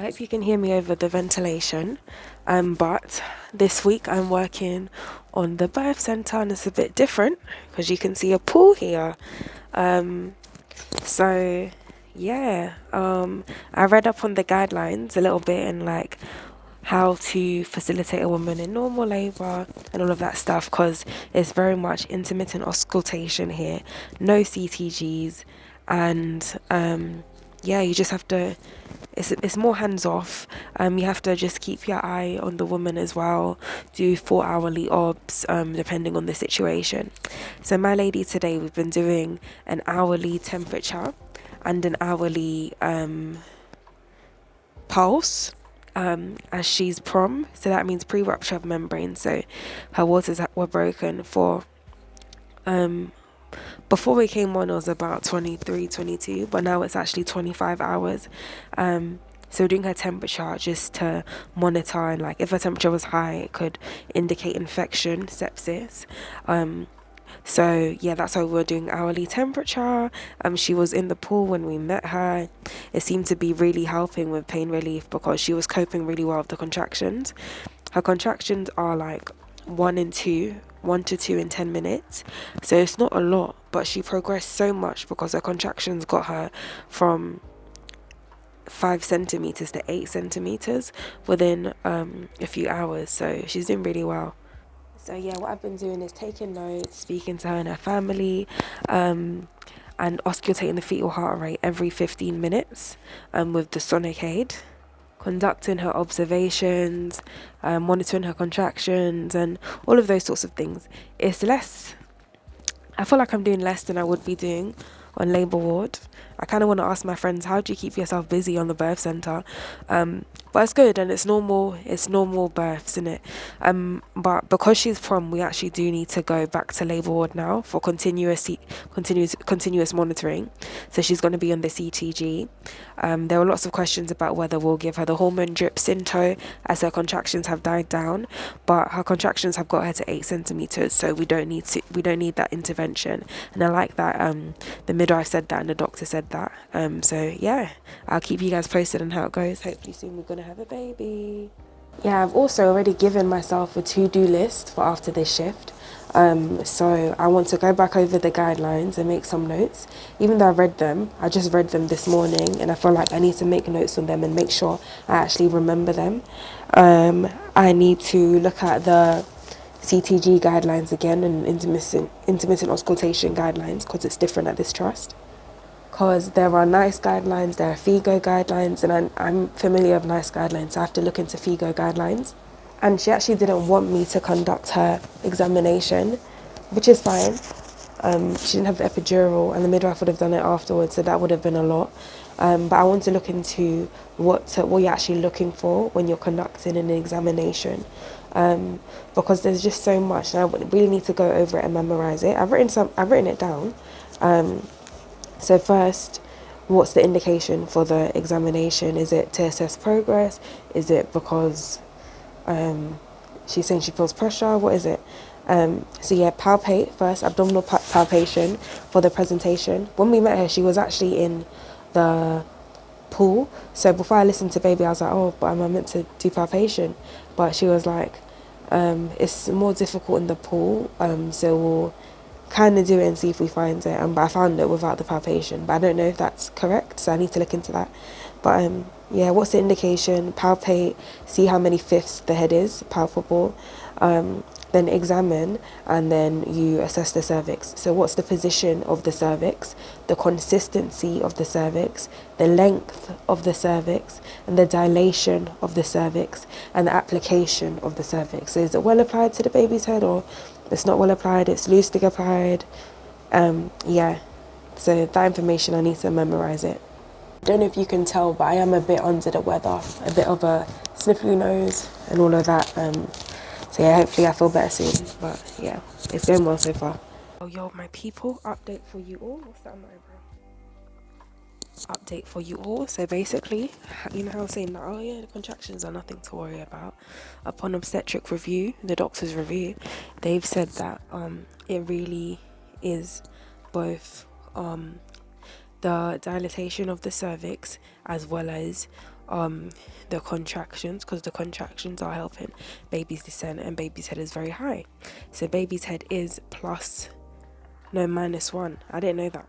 hope you can hear me over the ventilation. But this week I'm working on the birth center and it's a bit different because you can see a pool here. So yeah, I read up on the guidelines a little bit and like how to facilitate a woman in normal labor and all of that stuff because it's very much intermittent auscultation here, no CTGs, and yeah, you just have to. It's more hands off. You have to just keep your eye on the woman as well. Do 4 hourly obs, depending on the situation. So my lady today, we've been doing an hourly temperature and an hourly pulse. As she's prom, so that means pre-rupture of membrane. So her waters were broken for before we came on it was about 23, 22, but now it's actually 25 hours. So we're doing her temperature just to monitor, and like if her temperature was high it could indicate infection, sepsis. So yeah, that's why we're doing hourly temperature. She was in the pool when we met her. It seemed to be really helping with pain relief because she was coping really well with the contractions. Her contractions are like 1 to 2 in 10 minutes. So it's not a lot, but she progressed so much because her contractions got her from 5 centimeters to 8 centimeters within a few hours. So she's doing really well. So yeah, what I've been doing is taking notes, speaking to her and her family, and auscultating the fetal heart rate every 15 minutes with the sonic aid, conducting her observations, monitoring her contractions, and all of those sorts of things. It's less, I feel like I'm doing less than I would be doing on labour ward. I kind of want to ask my friends, how do you keep yourself busy on the birth centre? But it's good and it's normal births, isn't it? But because she's prom, we actually do need to go back to labour ward now for continuous monitoring. So she's going to be on the C.G. There were lots of questions about whether we'll give her the hormone drip Synto as her contractions have died down, but her contractions have got her to 8 centimeters, so we don't need that intervention. And I like that the midwife said that and the doctor said that. So yeah, I'll keep you guys posted on how it goes. Hopefully soon we're gonna have a baby. Yeah, I've also already given myself a to-do list for after this shift. So I want to go back over the guidelines and make some notes. Even though I just read them this morning and I feel like I need to make notes on them and make sure I actually remember them. I need to look at the C.G. guidelines again and intermittent auscultation guidelines because it's different at this trust. Because there are NICE guidelines, there are FIGO guidelines, and I'm familiar with NICE guidelines, so I have to look into FIGO guidelines. And she actually didn't want me to conduct her examination, which is fine. She didn't have the epidural, and the midwife would have done it afterwards, so that would have been a lot. But I want to look into what you're actually looking for when you're conducting an examination, because there's just so much, and I really need to go over it and memorize it. I've written it down. So first, what's the indication for the examination? Is it to assess progress? Is it because she's saying she feels pressure? What is it? So yeah, palpate first, abdominal palpation for the presentation. When we met her, she was actually in the pool. So before I listened to baby, I was like, oh, but am I meant to do palpation? But she was like, it's more difficult in the pool. So we'll kind of do it and see if we find it. But I found it without the palpation. But I don't know if that's correct, so I need to look into that. But yeah, what's the indication? Palpate, see how many fifths the head is palpable. Then examine, and then you assess the cervix. So what's the position of the cervix, the consistency of the cervix, the length of the cervix, and the dilation of the cervix, and the application of the cervix. So is it well applied to the baby's head, or it's not well applied, it's loosely applied? Yeah, so that information, I need to memorize it. I don't know if you can tell, but I am a bit under the weather, a bit of a sniffly nose and all of that. So yeah, hopefully I feel better soon. But yeah, it's going well so far. Oh yo, my people, update for you all. What's that on my eyebrow? Update for you all. So basically, you know how I was saying that, oh yeah, the contractions are nothing to worry about. Upon obstetric review, the doctor's review, they've said that it really is both the dilatation of the cervix as well as the contractions, because the contractions are helping baby's descent, and baby's head is very high. So baby's head is -1. I didn't know that.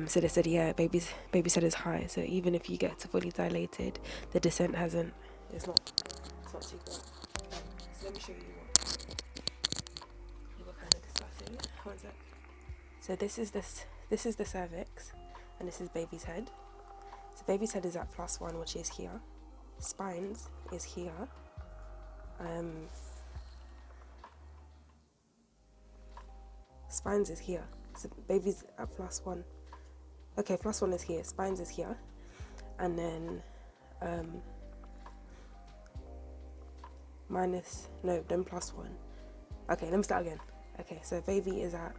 So they said, yeah, baby's head is high. So even if you get to fully dilated, the descent it's not too good. So let me show you what we were kind of discussing. One sec. So this is the cervix, and this is baby's head. So baby's head is at +1, which is here. Spines is here. Spines is here. So baby's at +1. Okay, +1 is here. Spines is here. And then +1. Okay, let me start again. Okay, so baby is at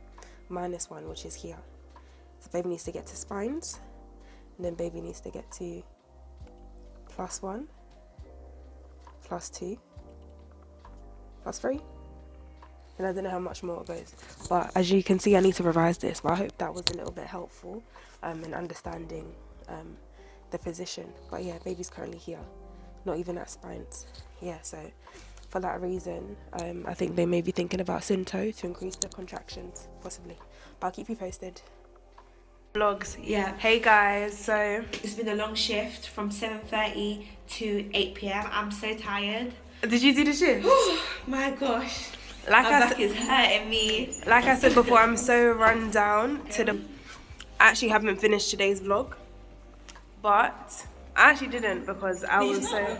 -1, which is here. So baby needs to get to spines, and then baby needs to get to +1, +2, +3. And I don't know how much more it goes. But as you can see, I need to revise this. But I hope that was a little bit helpful in understanding the position. But yeah, baby's currently here, not even at spines. Yeah, so for that reason, I think they may be thinking about C.O.G to increase the contractions, possibly. But I'll keep you posted. Vlogs. Yeah. Hey guys, so It's been a long shift from 7:30 to 8 p.m. I'm so tired. did you do the shift? My gosh. Like My back is hurting me. Like I said before, I'm so run down I actually haven't finished today's vlog, but I actually didn't because I was so...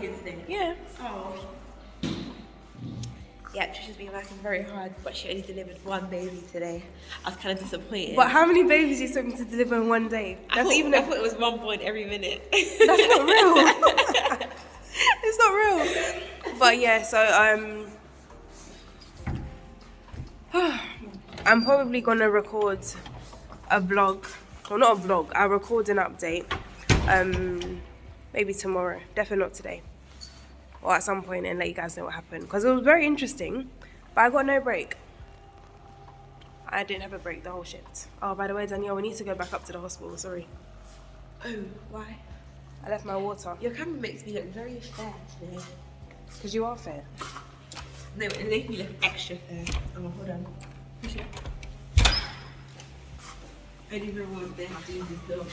Yeah. Oh. Yeah, Trisha's been working very hard, but she only delivered one baby today. I was kind of disappointed. But how many babies are you expecting to deliver in one day? I thought it was 1 point every minute. That's not real. It's not real. But yeah, so I'm probably gonna record a vlog, or not a vlog, I'll record an update maybe tomorrow, definitely not today, or at some point, and let you guys know what happened, because it was very interesting, but I got no break. I didn't have a break the whole shift. Oh, by the way, Danielle, we need to go back up to the hospital, sorry. Oh, why? I left my water. Your camera makes me look very fair today. Because you are fair. No, it makes me look extra fair. Oh, hold on. Push it. I didn't even want to have to use this dog.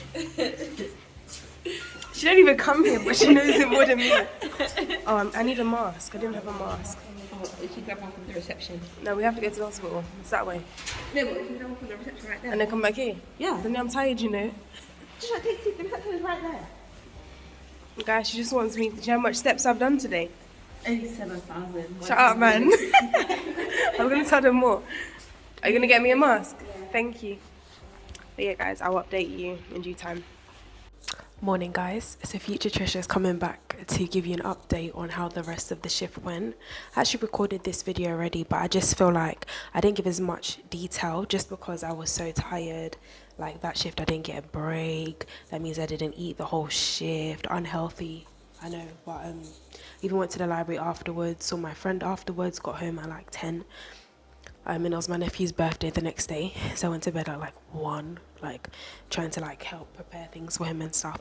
She don't even come here, but she knows it more than me. Oh, I need a mask. I didn't have a mask. Oh, we can grab one from the reception. No, we have to go to the hospital. It's that way. No, but we can grab one from the reception right there. And then come back here? Yeah. Then I'm tired, you know. Just like, take the reception is right there. Guys, she just wants me to... Do you know how much steps I've done today? Only 7,000. Shut up, man. I'm going to tell them more. Are you going to get me a mask? Yeah. Thank you. But yeah, guys, I'll update you in due time. Morning, guys. So future Trisha is coming back to give you an update on how the rest of the shift went. I actually recorded this video already, but I just feel like I didn't give as much detail just because I was so tired. Like that shift, I didn't get a break. That means I didn't eat the whole shift. Unhealthy, I know, but even went to the library afterwards, saw my friend afterwards, got home at like 10. And it was my nephew's birthday the next day, so I went to bed at like 1, like trying to like help prepare things for him and stuff.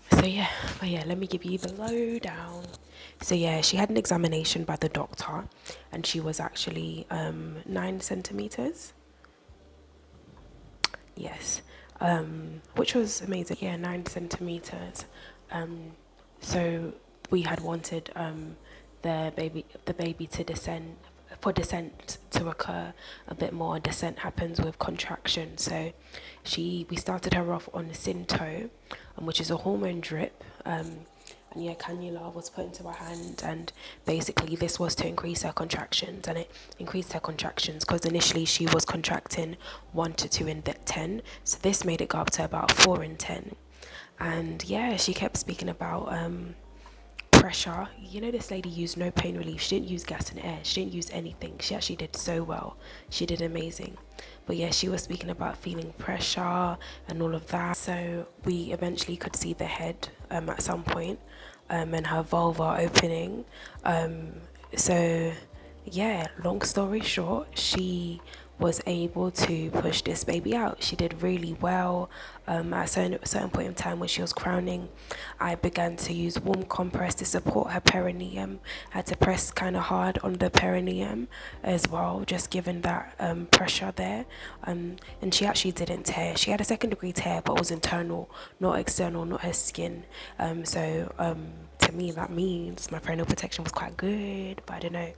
But yeah, let me give you the lowdown. So yeah, she had an examination by the doctor, and she was actually 9 centimeters. Yes, which was amazing. Yeah, 9 centimeters. So we had wanted the baby to descend. For descent to occur a bit more, descent happens with contraction. So we started her off on C.O.G, which is a hormone drip, and yeah, cannula was put into her hand, and basically this was to increase her contractions, and it increased her contractions because initially she was contracting 1 to 2 in 10, so this made it go up to about 4 in 10. And yeah, she kept speaking about pressure. You know, this lady used no pain relief. She didn't use gas and air. She didn't use anything. She actually did so well. She did amazing. But yeah, she was speaking about feeling pressure and all of that. So we eventually could see the head at some point, and her vulva opening. So yeah, long story short, she was able to push this baby out. She did really well. At a certain point in time when she was crowning, I began to use warm compress to support her perineum. I had to press kind of hard on the perineum as well, just given that pressure there. And she actually didn't tear. She had a second degree tear, but it was internal, not external, not her skin. To me, that means my perineal protection was quite good, but I don't know.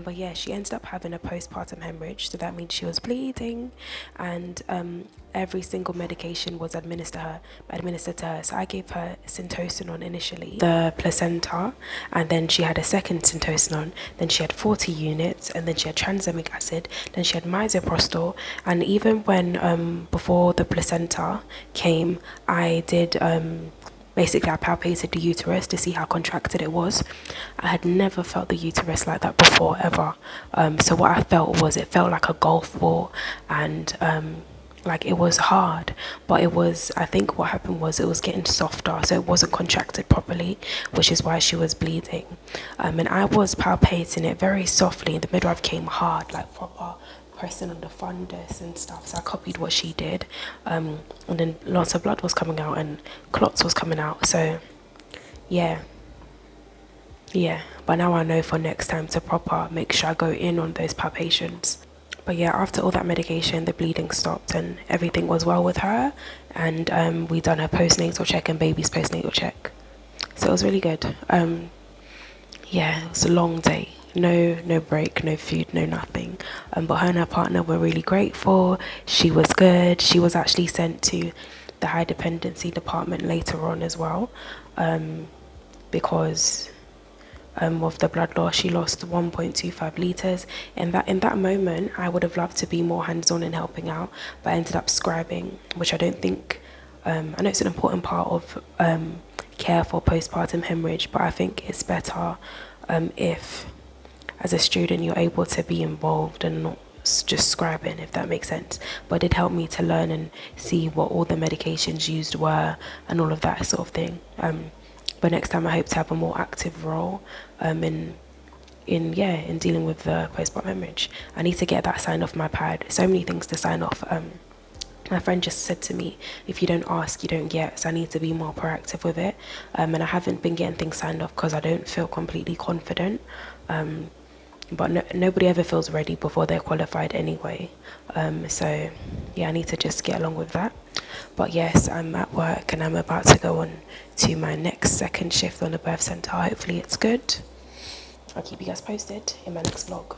But yeah, she ended up having a postpartum hemorrhage, so that means she was bleeding, and every single medication was administered to her. So I gave her syntocinon initially, the placenta, and then she had a second syntocinon. Then she had 40 units, and then she had tranexamic acid. Then she had misoprostol, and even when before the placenta came, I did. Basically, I palpated the uterus to see how contracted it was. I had never felt the uterus like that before, ever. So what I felt was, it felt like a golf ball, and like it was hard, but it was, I think what happened was it was getting softer, so it wasn't contracted properly, which is why she was bleeding. And I was palpating it very softly, and the midwife came hard, like proper pressing on the fundus and stuff. So I copied what she did, and then lots of blood was coming out and clots was coming out. So yeah, but now I know for next time to proper make sure I go in on those palpations. But yeah, after all that medication, the bleeding stopped and everything was well with her. And we done her postnatal check and baby's postnatal check. So it was really good. Yeah, it was a long day. No break, no food, no nothing. But her and her partner were really grateful. She was good. She was actually sent to the high dependency department later on as well, because of the blood loss. She lost 1.25 liters. And in that moment, I would have loved to be more hands-on in helping out, but I ended up scribing, which I don't think. I know it's an important part of care for postpartum hemorrhage, but I think it's better if, as a student, you're able to be involved and not just scribing, if that makes sense. But it did help me to learn and see what all the medications used were and all of that sort of thing. But next time I hope to have a more active role in dealing with the postpartum hemorrhage. I need to get that signed off my pad. So many things to sign off. My friend just said to me, if you don't ask, you don't get. So I need to be more proactive with it. And I haven't been getting things signed off because I don't feel completely confident. But nobody ever feels ready before they're qualified anyway. So yeah, I need to just get along with that. But yes, I'm at work and I'm about to go on to my next second shift on the birth center. Hopefully it's good. I'll keep you guys posted in my next vlog.